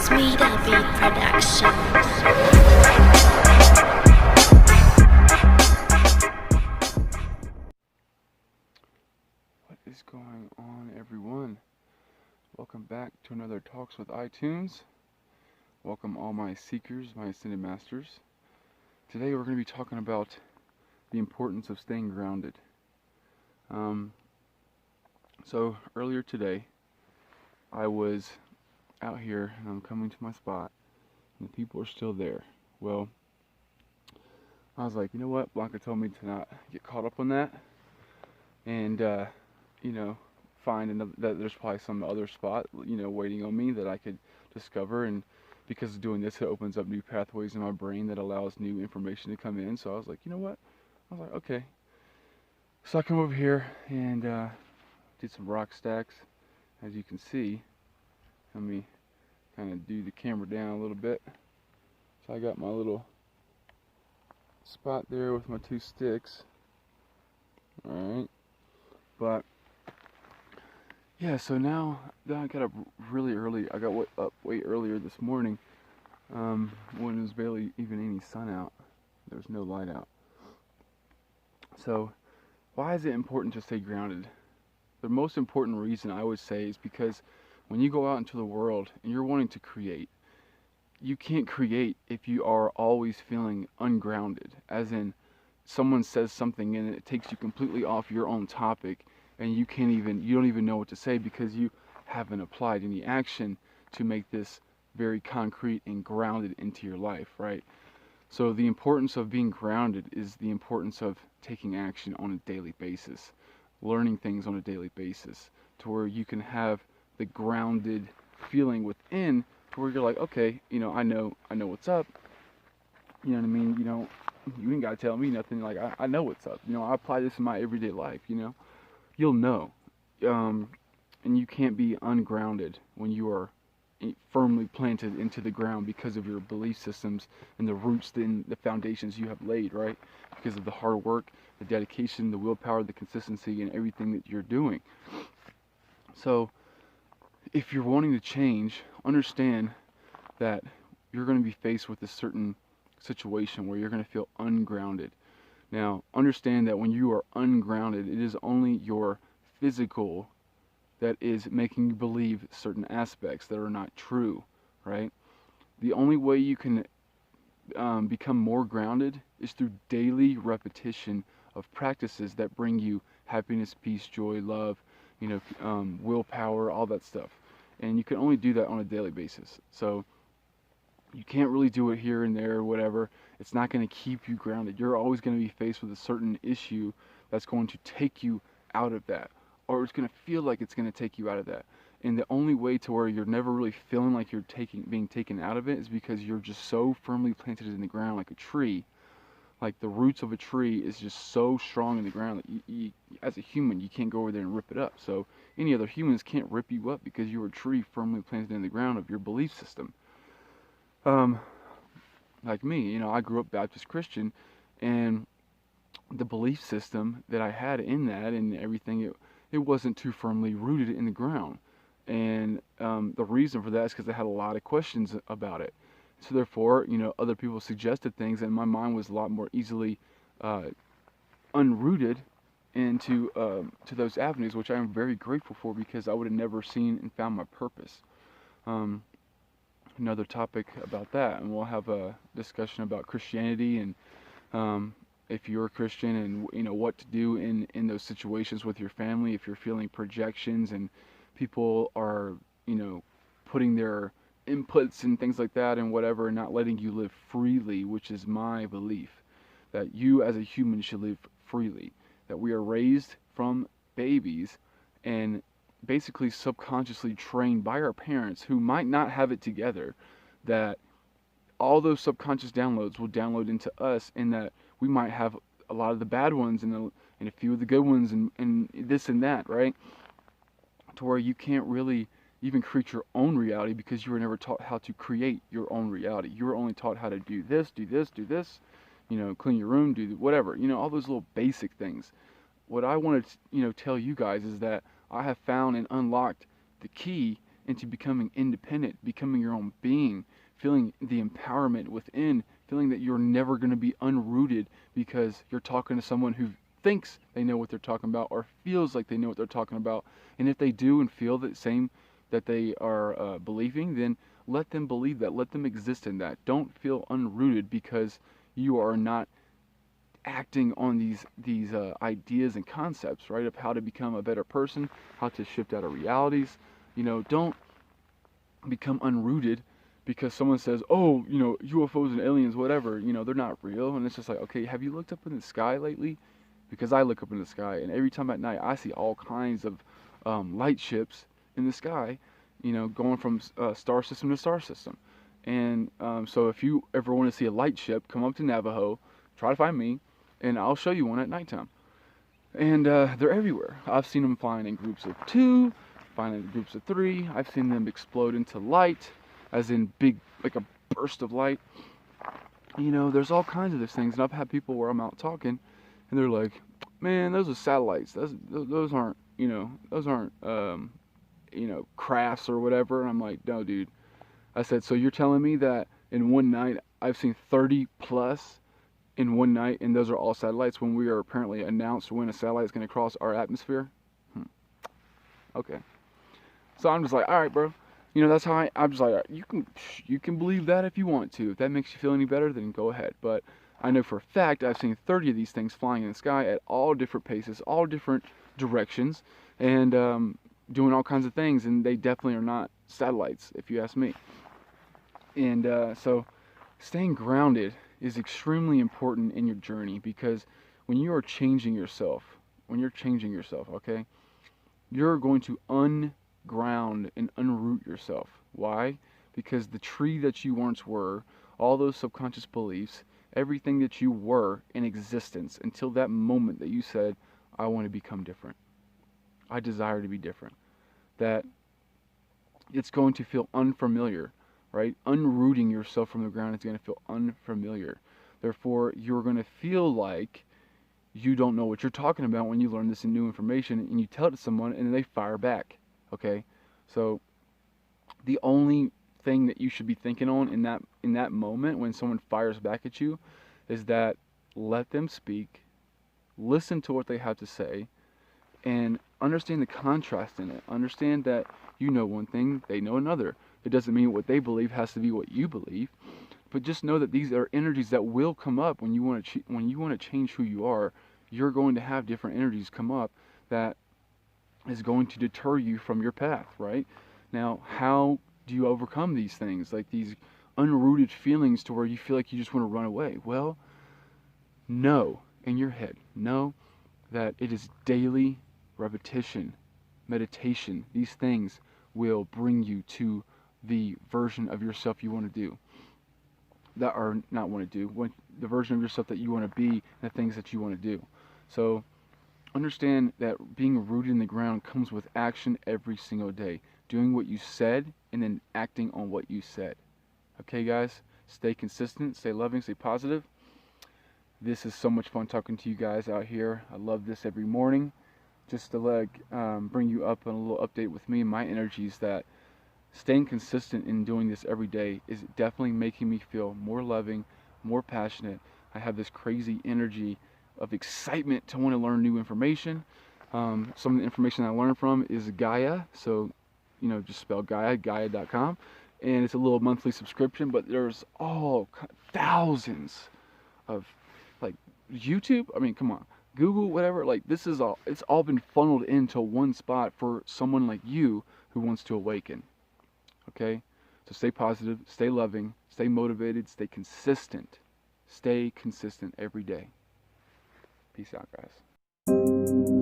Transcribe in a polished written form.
Sweeter Beat Production. What is going on, everyone? Welcome back to another Talks with iTunes. Welcome all my seekers, my ascended masters. Today we're going to be talking about the importance of staying grounded. So earlier today, I was out here and I'm coming to my spot, and the people are still there. Well, I was like, you know what? Blanca told me to not get caught up on that, and find another, that there's probably some other spot, waiting on me that I could discover. And because of doing this, it opens up new pathways in my brain that allows new information to come in. So I was like, you know what? I was like, okay. So I come over here and did some rock stacks. As you can see, let me kind of do the camera down a little bit. So I got my little spot there with my two sticks. Alright. But yeah, so now I got up really early. I got up way earlier this morning, when there was barely even any sun out. There was no light out. So why is it important to stay grounded? The most important reason I would say is because when you go out into the world and you're wanting to create, you can't create if you are always feeling ungrounded. As in, someone says something and it takes you completely off your own topic, and you don't even know what to say because you haven't applied any action to make this very concrete and grounded into your life, right? So the importance of being grounded is the importance of taking action on a daily basis, learning things on a daily basis, to where you can have the grounded feeling within, to where you're like, okay, I know what's up. You know what I mean? You ain't gotta tell me nothing. Like, I know what's up. I apply this in my everyday life. You'll know. And you can't be ungrounded when you are firmly planted into the ground because of your belief systems and the roots and the foundations you have laid, right? Because of the hard work, the dedication, the willpower, the consistency, and everything that you're doing. So if you're wanting to change, understand that you're going to be faced with a certain situation where you're going to feel ungrounded. Now, understand that when you are ungrounded, it is only your physical that is making you believe certain aspects that are not true, right? The only way you can become more grounded is through daily repetition of practices that bring you happiness, peace, joy, love, willpower, all that stuff. And you can only do that on a daily basis. So you can't really do it here and there or whatever. It's not going to keep you grounded. You're always going to be faced with a certain issue that's going to take you out of that, or it's going to feel like it's going to take you out of that. And the only way to where you're never really feeling like you're being taken out of it is because you're just so firmly planted in the ground like a tree. Like the roots of a tree is just so strong in the ground that you, as a human, you can't go over there and rip it up. So any other humans can't rip you up because you're a tree firmly planted in the ground of your belief system. Like me, I grew up Baptist Christian, and the belief system that I had in that and everything, it wasn't too firmly rooted in the ground. And the reason for that is because I had a lot of questions about it. So therefore, other people suggested things, and my mind was a lot more easily unrooted into to those avenues, which I am very grateful for, because I would have never seen and found my purpose. Another topic about that, and we'll have a discussion about Christianity and if you're a Christian, and what to do in those situations with your family if you're feeling projections and people are putting their inputs and things like that and whatever, and not letting you live freely, which is my belief that you as a human should live freely, that we are raised from babies and basically subconsciously trained by our parents who might not have it together, that all those subconscious downloads will download into us, and that we might have a lot of the bad ones and a few of the good ones and this and that, right? To where you can't really even create your own reality because you were never taught how to create your own reality. You were only taught how to do this, clean your room, do whatever, all those little basic things. What I want to, tell you guys is that I have found and unlocked the key into becoming independent, becoming your own being, feeling the empowerment within, feeling that you're never going to be unrooted because you're talking to someone who thinks they know what they're talking about or feels like they know what they're talking about. And if they do and feel the same that they are believing, then let them believe that. Let them exist in that. Don't feel unrooted because you are not acting on these ideas and concepts, right, of how to become a better person, how to shift out of realities. Don't become unrooted because someone says, oh, UFOs and aliens, whatever, they're not real. And it's just like, okay, have you looked up in the sky lately? Because I look up in the sky, and every time at night I see all kinds of light ships in the sky, going from star system to star system. And so if you ever want to see a light ship, come up to Navajo, try to find me, and I'll show you one at nighttime. And they're everywhere. I've seen them flying in groups of 2, flying in groups of 3. I've seen them explode into light, as in big, like a burst of light. There's all kinds of these things. And I've had people where I'm out talking, and they're like, man, those are satellites. Those aren't, crafts or whatever. And I'm like, no, dude. I said, so you're telling me that in one night I've seen 30 plus in one night, and those are all satellites when we are apparently announced when a satellite is going to cross our atmosphere? Okay. So I'm just like, all right, bro. That's how I'm just like, all right, you can believe that if you want to. If that makes you feel any better, then go ahead. But I know for a fact I've seen 30 of these things flying in the sky at all different paces, all different directions, and doing all kinds of things, and they definitely are not satellites, if you ask me. And so staying grounded is extremely important in your journey, because when you are changing yourself, okay, you're going to unground and unroot yourself. Why? Because the tree that you once were, all those subconscious beliefs, everything that you were in existence until that moment that you said, I want to become different. I desire to be different. That it's going to feel unfamiliar, right? Unrooting yourself from the ground is going to feel unfamiliar. Therefore, you're going to feel like you don't know what you're talking about when you learn this new information and you tell it to someone and they fire back, okay? So the only thing that you should be thinking on in that moment when someone fires back at you is that let them speak, listen to what they have to say, and understand the contrast in it. Understand that you know one thing, they know another. It doesn't mean what they believe has to be what you believe, but just know that these are energies that will come up when you want to change who you are. You're going to have different energies come up that is going to deter you from your path, right? Now, how do you overcome these things, like these unrooted feelings to where you feel like you just want to run away? Well, know in your head, know that it is daily repetition, meditation. These things will bring you to the version of yourself you want to do. The version of yourself that you want to be, and the things that you want to do. So understand that being rooted in the ground comes with action every single day. Doing what you said and then acting on what you said. Okay, guys? Stay consistent, stay loving, stay positive. This is so much fun talking to you guys out here. I love this every morning. Just to bring you up on a little update with me and my energies, that staying consistent in doing this every day is definitely making me feel more loving, more passionate. I have this crazy energy of excitement to want to learn new information. Some of the information I learned from is Gaia, so just spell Gaia, Gaia.com, and it's a little monthly subscription, but there's thousands of YouTube. I mean, come on, Google, whatever. It's all been funneled into one spot for someone like you who wants to awaken. Okay, so stay positive, stay loving, stay motivated, stay consistent. Stay consistent every day. Peace out, guys.